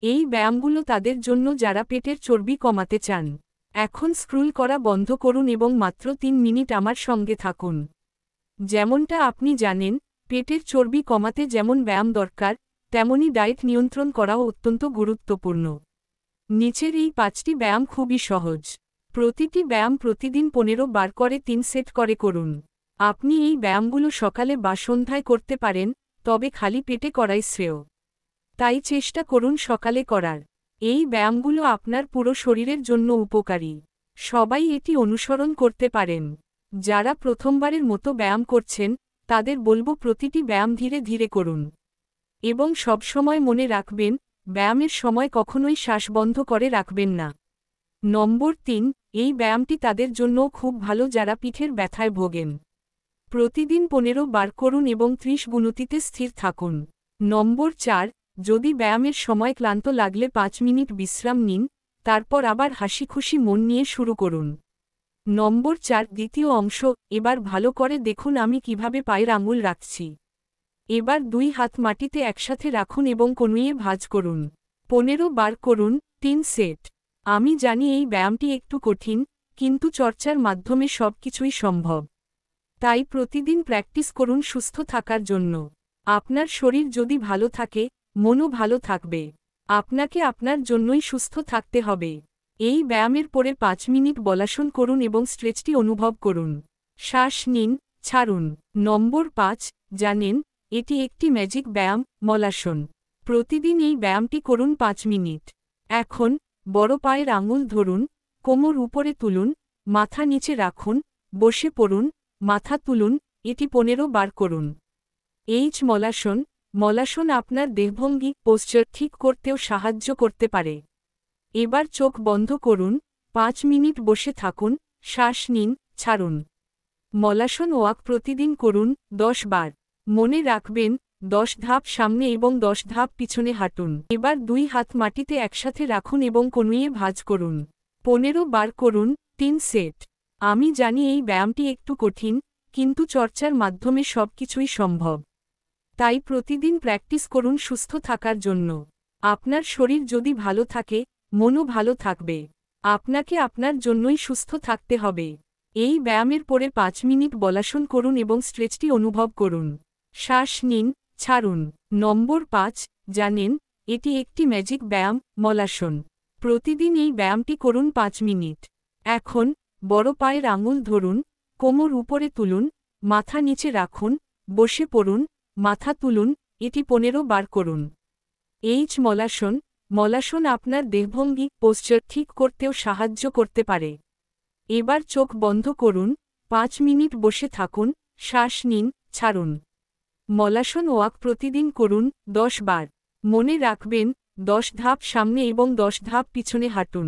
এই ব্যায়ামগুলো তাদের জন্য যারা পেটের চর্বি কমাতে চান। এখন স্ক্রল করা বন্ধ করুন এবং মাত্র 3 মিনিট আমার সঙ্গে থাকুন। যেমনটা আপনি জানেন, পেটের চর্বি কমাতে যেমন ব্যায়াম দরকার, তেমনি ডায়েট নিয়ন্ত্রণ করাও অত্যন্ত গুরুত্বপূর্ণ। নিচের এই 5টি ব্যায়াম খুবই সহজ। প্রতিটি ব্যায়াম প্রতিদিন 15 বার করে 3 সেট করে করুন। আপনি এই ব্যায়ামগুলো সকালে বা সন্ধ্যায় করতে পারেন, তবে খালি পেটে করাই শ্রেয়। তাই চেষ্টা করুন সকালে করার। এই ব্যায়ামগুলো আপনার পুরো শরীরের জন্য উপকারী। সবাই এটি অনুসরণ করতে পারেন। যারা প্রথমবারের মতো ব্যায়াম করছেন, তাদের বলবো প্রতিটি ব্যায়াম ধীরে ধীরে করুন। এবং সবসময় মনে রাখবেন, ব্যায়ামের সময় কখনোই শ্বাস বন্ধ করে রাখবেন না। নম্বর 3, এই ব্যায়ামটি তাদের জন্যও খুব ভালো যারা পিঠের ব্যথায় ভোগেন। প্রতিদিন 15 বার করুন এবং 30 গুণতিতে স্থির থাকুন। নম্বর 4, যদি ব্যায়ামের সময় ক্লান্ত লাগলে 5 মিনিট বিশ্রাম নিন, তারপর আবার হাসিখুশি মন নিয়ে শুরু করুন। নম্বর 4, দ্বিতীয় অংশ, এবার ভালো করে দেখুন আমি কিভাবে পায়ের আঙুল রাখছি। এবার 2 হাত মাটিতে একসাথে রাখুন এবং কনুইয়ে ভাঁজ করুন। 15 বার করুন, 3 সেট। আমি জানি এই ব্যায়ামটি একটু কঠিন, কিন্তু চর্চার মাধ্যমে সবকিছুই সম্ভব। তাই প্রতিদিন প্র্যাকটিস করুন সুস্থ থাকার জন্য। আপনার শরীর যদি ভালো থাকে, মনও ভালো থাকবে। আপনাকে আপনার জন্যই সুস্থ থাকতে হবে। এই ব্যায়ামের পরে 5 মিনিট বলাসন করুন এবং স্ট্রেচটি অনুভব করুন। শ্বাস নিন, ছাড়ুন। নম্বর 5, জানেন, এটি একটি ম্যাজিক ব্যায়াম, মলাসন। প্রতিদিন এই ব্যায়ামটি করুন 5 মিনিট। এখন, বড় পায়ের আঙুল ধরুন, কোমর উপরে তুলুন, মাথা নিচে রাখুন, বসে পড়ুন, মাথা তুলুন, এটি 15 বার করুন। মলাসন। মলাসন আপনার দেহভঙ্গি, পোশ্চার ঠিক করতেও সাহায্য করতে পারে। এবার চোখ বন্ধ করুন, 5 মিনিট বসে থাকুন, শ্বাস নিন, ছাড়ুন। মলাসন ওয়াক প্রতিদিন করুন, 10 বার। মনে রাখবেন, 10 ধাপ সামনে এবং 10 ধাপ পিছনে হাঁটুন। এবার 2 হাত মাটিতে একসাথে রাখুন এবং কনুইয়ে ভাঁজ করুন। 15 বার করুন, 3 সেট। আমি জানি এই ব্যায়ামটি একটু কঠিন, কিন্তু চর্চার মাধ্যমে সবকিছুই সম্ভব। তাই প্রতিদিন প্র্যাকটিস করুন সুস্থ থাকার জন্য। আপনার শরীর যদি ভালো থাকে, মনও ভালো থাকবে। আপনাকে আপনার জন্যই সুস্থ থাকতে হবে। এই ব্যায়ামের পরে 5 মিনিট বলাসন করুন এবং স্ট্রেচটি অনুভব করুন। শ্বাস নিন, ছাড়ুন। নম্বর 5, জানেন, এটি একটি ম্যাজিক ব্যায়াম, মলাসন। প্রতিদিন এই ব্যায়ামটি করুন 5 মিনিট। এখন, বড় পায়ের আঙুল ধরুন, কোমর উপরে তুলুন, মাথা নিচে রাখুন, বসে পড়ুন, মাথা তুলুন, এটি 15 বার করুন। মলাসন। মলাসন আপনার দেহভঙ্গি, পোশ্চার ঠিক করতেও সাহায্য করতে পারে। এবার চোখ বন্ধ করুন, 5 মিনিট বসে থাকুন, শ্বাস নিন, ছাড়ুন। মলাসন ওয়াক প্রতিদিন করুন, 10 বার। মনে রাখবেন, 10 ধাপ সামনে এবং 10 ধাপ পিছনে হাঁটুন।